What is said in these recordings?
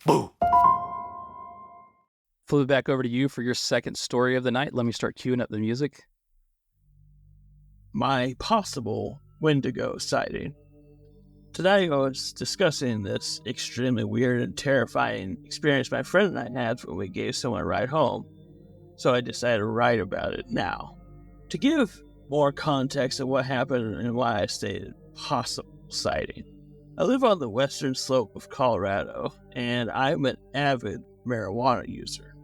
Boo! Flip it back over to you for your second story of the night. Let me start queuing up the music. My possible Wendigo sighting. Today I was discussing this extremely weird and terrifying experience my friend and I had when we gave someone a ride home, so I decided to write about it now. To give more context of what happened and why I stated possible sighting. I live on the western slope of Colorado, and I'm an avid marijuana user,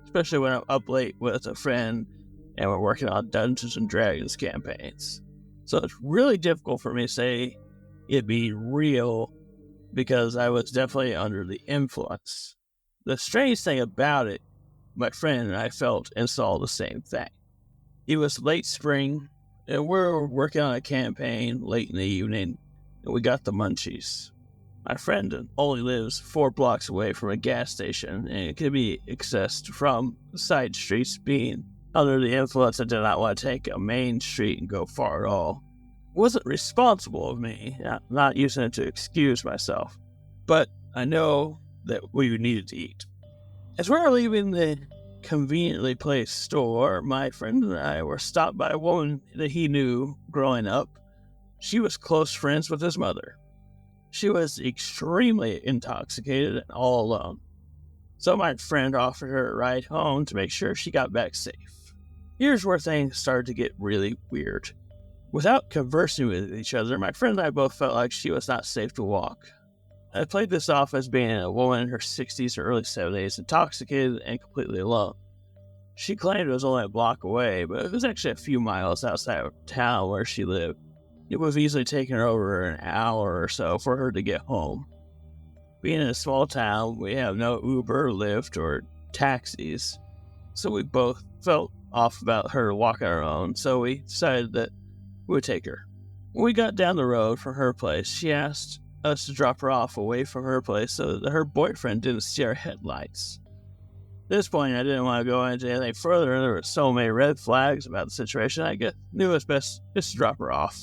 especially when I'm up late with a friend and we're working on Dungeons & Dragons campaigns. So it's really difficult for me to say it'd be real because I was definitely under the influence. The strange thing about it, my friend and I felt and saw the same thing. It was late spring, and we're working on a campaign late in the evening, and we got the munchies. My friend only lives 4 blocks away from a gas station, and it could be accessed from side streets. Being under the influence, I did not want to take a main street and go far at all. It wasn't responsible of me, not using it to excuse myself, but I know that we needed to eat. As we were leaving the conveniently placed store, my friend and I were stopped by a woman that he knew growing up. She was close friends with his mother. She was extremely intoxicated and all alone. So my friend offered her a ride home to make sure she got back safe. Here's where things started to get really weird. Without conversing with each other, my friend and I both felt like she was not safe to walk. I played this off as being a woman in her 60s or early 70s, intoxicated and completely alone. She claimed it was only a block away, but it was actually a few miles outside of town where she lived. It was easily taking her over an hour or so for her to get home. Being in a small town, we have no Uber, Lyft, or taxis, so we both felt off about her walking on her own, so we decided that we would take her. When we got down the road from her place, she asked us to drop her off away from her place so that her boyfriend didn't see our headlights. At this point, I didn't want to go into anything further, and there were so many red flags about the situation, I knew it was best just to drop her off,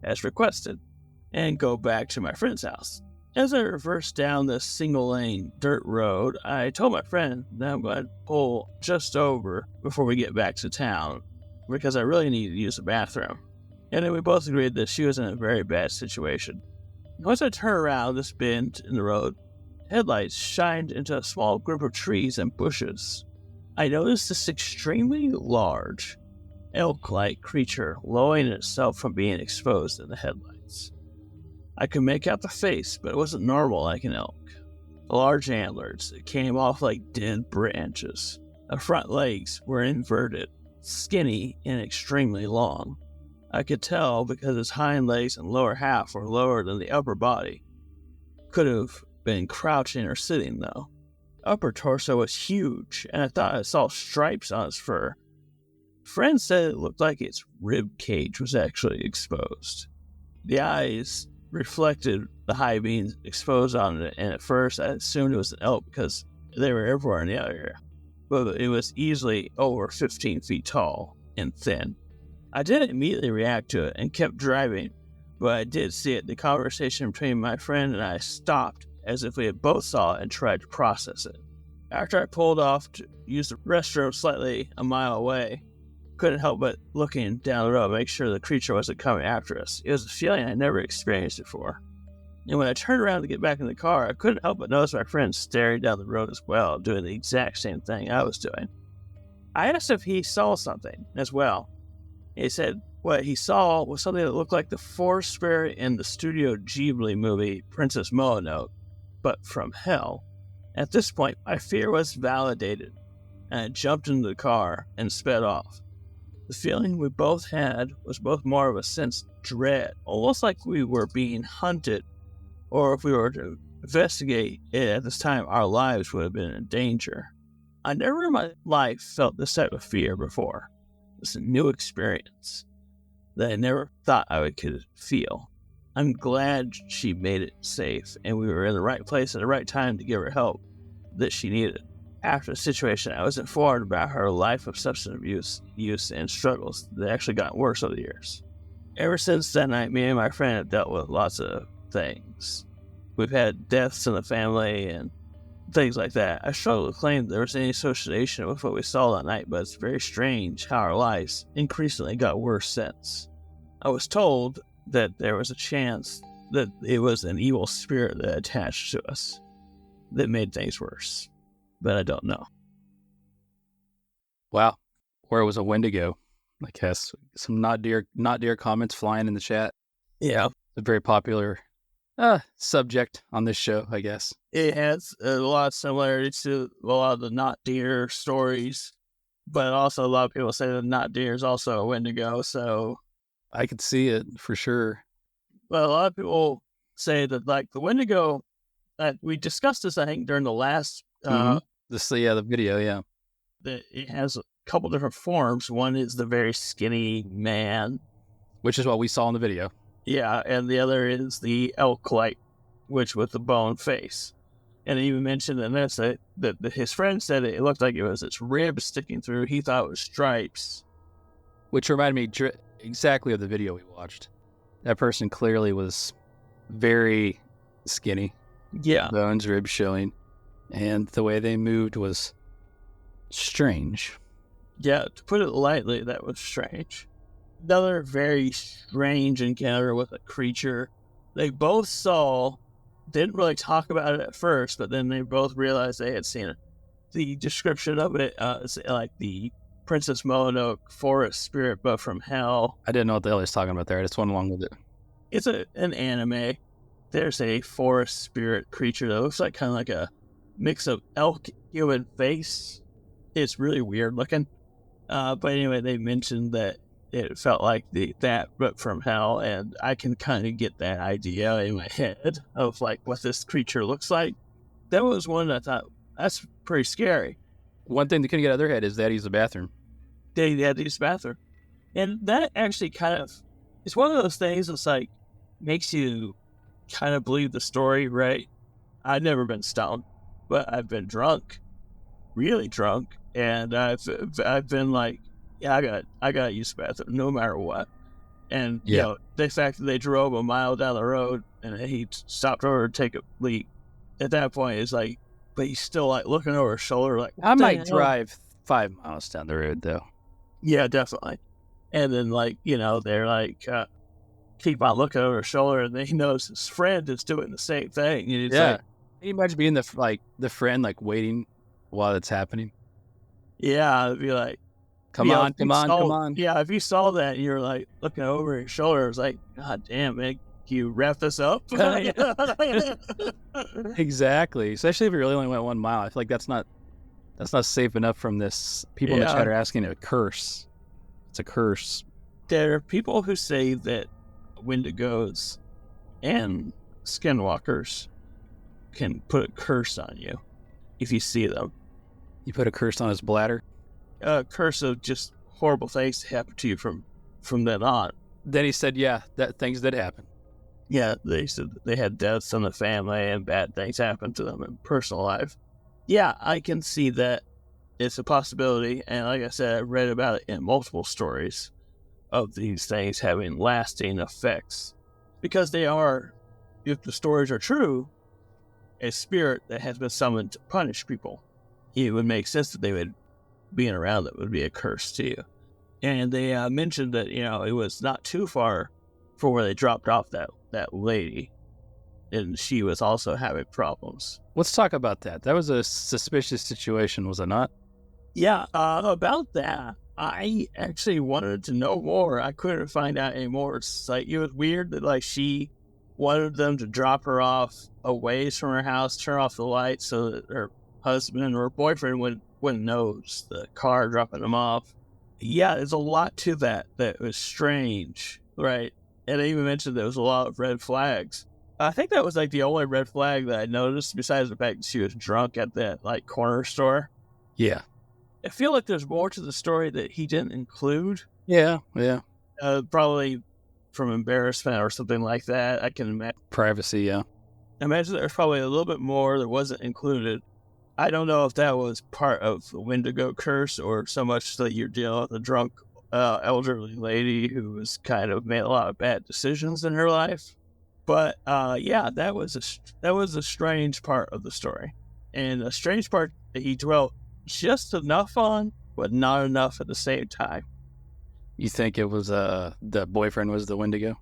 as requested, and go back to my friend's house. As I reversed down this single-lane dirt road, I told my friend that I'm going to pull just over before we get back to town, because I really needed to use the bathroom. And then we both agreed that she was in a very bad situation. Once I turned around this bend in the road, headlights shined into a small group of trees and bushes. I noticed this extremely large, elk-like creature lowering itself from being exposed in the headlights. I could make out the face, but it wasn't normal like an elk. The large antlers came off like dead branches. The front legs were inverted, skinny, and extremely long. I could tell because his hind legs and lower half were lower than the upper body. Could have been crouching or sitting, though. Upper torso was huge, and I thought I saw stripes on its fur. Friend said it looked like its rib cage was actually exposed. The eyes reflected the hide being exposed on it, and at first I assumed it was an elk because they were everywhere in the area. But it was easily over 15 feet tall and thin. I didn't immediately react to it and kept driving, but I did see it. The conversation between my friend and I stopped as if we had both saw it and tried to process it. After I pulled off to use the restroom slightly a mile away, couldn't help but looking down the road to make sure the creature wasn't coming after us. It was a feeling I never experienced before. And when I turned around to get back in the car, I couldn't help but notice my friend staring down the road as well, doing the exact same thing I was doing. I asked if he saw something as well. He said what he saw was something that looked like the forest spirit in the Studio Ghibli movie Princess Mononoke, but from hell. At this point, my fear was validated, and I jumped into the car and sped off. The feeling we both had was both more of a sense of dread, almost like we were being hunted, or if we were to investigate it at this time, our lives would have been in danger. I never in my life felt this type of fear before. It's a new experience that I never thought I could feel. I'm glad she made it safe, and we were in the right place at the right time to give her help that she needed. After the situation, I was informed about her life of substance abuse and struggles that actually got worse over the years. Ever since that night, me and my friend have dealt with lots of things. We've had deaths in the family and things like that. I struggle to claim there was any association with what we saw that night, but it's very strange how our lives increasingly got worse since. I was told that there was a chance that it was an evil spirit that attached to us that made things worse, but I don't know. Wow. Or it was a Wendigo. I guess some not dear comments flying in the chat. Yeah. A very popular subject on this show, I guess. It has a lot of similarities to a lot of the not deer stories, but also a lot of people say that not deer is also a Wendigo, so I could see it for sure. Well, a lot of people say that, like, the Wendigo, we discussed this, I think, during the last, The video, yeah. that it has a couple different forms. One is the very skinny man. Which is what we saw in the video. Yeah, and the other is the elk-like, which with the bone face. And he even mentioned in this that his friend said it looked like it was its ribs sticking through. He thought it was stripes. Which reminded me exactly of the video we watched. That person clearly was very skinny. Yeah. Bones, ribs showing. And the way they moved was strange. Yeah, to put it lightly, that was strange. Another very strange encounter with a creature. They both saw, didn't really talk about it at first, but then they both realized they had seen it. The description of it is like the Princess Mononoke forest spirit, but from hell. I didn't know what the hell he was talking about there. I just went along with it. It's an anime. There's a forest spirit creature that looks like kind of like a mix of elk human face. It's really weird looking. But anyway, they mentioned that it felt like that, but from hell, and I can kind of get that idea in my head of like what this creature looks like. That was one that I thought, that's pretty scary. One thing they couldn't get out of their head is that he's the bathroom. They had to use the bathroom. And that actually kind of, it's one of those things that's like, makes you kind of believe the story, right? I've never been stoned, but I've been drunk, really drunk, and I've been like, yeah, I got to use the bathroom no matter what. And Yeah. you know, the fact that they drove a mile down the road and he stopped over to take a leak, at that point it's like, but he's still like looking over his shoulder, like, I might drive 5 miles down the road though. Yeah, definitely. And then, like, you know, they're like, keep on looking over his shoulder, and then he knows his friend is doing the same thing. And he's like, Can you imagine being the friend like waiting while it's happening? Yeah, I'd be like, Come on. Yeah, if you saw that and you're like looking over his shoulder, it's like, God damn, man, can you wrap this up? Exactly. Especially if you really only went 1 mile. I feel like that's not safe enough from this. People in the chat are asking a curse. It's a curse. There are people who say that Wendigos and skinwalkers can put a curse on you if you see them. You put a curse on his bladder? A curse of just horrible things happen to you from then on. Then he said, yeah, that things did happen. Yeah, they said that they had deaths in the family and bad things happened to them in personal life. Yeah, I can see that it's a possibility. And like I said, I read about it in multiple stories of these things having lasting effects. Because they are, if the stories are true, a spirit that has been summoned to punish people. It would make sense that they would, being around it would be a curse to you. And they mentioned that, you know, it was not too far from where they dropped off that lady. And she was also having problems. Let's talk about that. That was a suspicious situation, was it not? Yeah, about that, I actually wanted to know more. I couldn't find out any more. It's like, it was weird that like she wanted them to drop her off a ways from her house, turn off the lights so that her husband or boyfriend wouldn't notice the car dropping them off. Yeah, there's a lot to that was strange, right? And I even mentioned there was a lot of red flags. I think that was like the only red flag that I noticed, besides the fact that she was drunk at that like corner store. Yeah. I feel like there's more to the story that he didn't include. Yeah. Probably from embarrassment or something like that. I can imagine. Privacy, yeah. I imagine there's probably a little bit more that wasn't included. I don't know if that was part of the Wendigo curse or so much that you're dealing with a drunk elderly lady who was kind of made a lot of bad decisions in her life. But yeah, that was a strange part of the story. And the strange part that he dwelt just enough on, but not enough at the same time. You think it was the boyfriend was the Wendigo?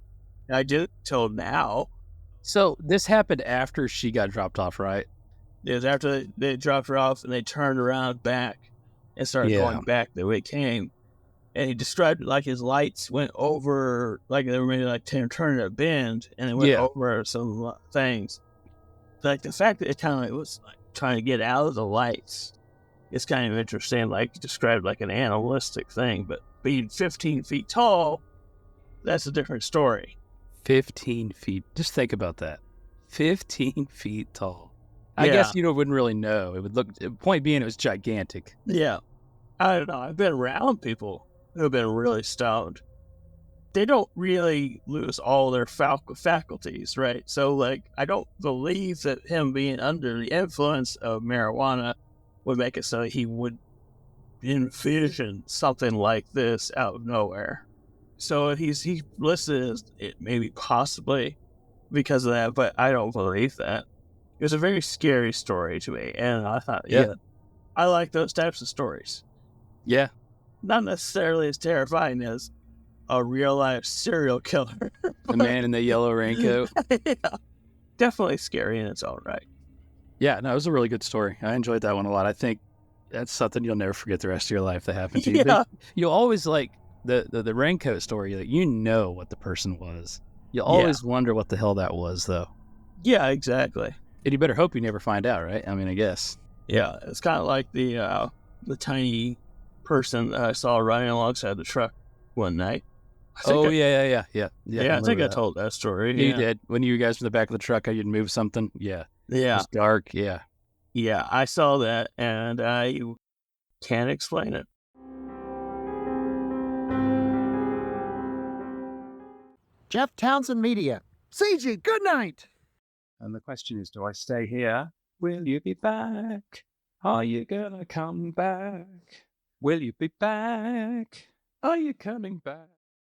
I did till now. So this happened after she got dropped off, right? It was after they dropped her off and they turned around back and started going back the way it came. And he described it like his lights went over, like they were maybe like turning a bend, and it went over some things. Like the fact that it kind of was like trying to get out of the lights, it's kind of interesting. Like described like an animalistic thing, but being 15 feet tall, that's a different story. 15 feet. Just think about that. 15 feet tall. I guess you wouldn't really know. It would look. Point being, it was gigantic. Yeah, I don't know. I've been around people who have been really stoned. They don't really lose all their faculties, right? So, like, I don't believe that him being under the influence of marijuana would make it so he would envision something like this out of nowhere. So he listed as it maybe possibly because of that, but I don't believe that. It was a very scary story to me, and I thought, I like those types of stories. Yeah. Not necessarily as terrifying as a real-life serial killer. The man in the yellow raincoat. Yeah. Definitely scary in its own right. Yeah, no, it was a really good story. I enjoyed that one a lot. I think that's something you'll never forget the rest of your life that happened to you. Yeah. You'll always like the raincoat story. Like, you know what the person was. You always wonder what the hell that was, though. Yeah, exactly. And you better hope you never find out, right? I mean, I guess. Yeah, it's kind of like the tiny person that I saw running alongside the truck one night. Yeah. I think I told that story. Yeah, you did. When you guys were in the back of the truck, how you'd move something. Yeah. Yeah. It's dark. Yeah. Yeah, I saw that, and I can't explain it. Jeff Townsend Media. CG, good night. And the question is, do I stay here? Will you be back? Are you gonna come back? Will you be back? Are you coming back?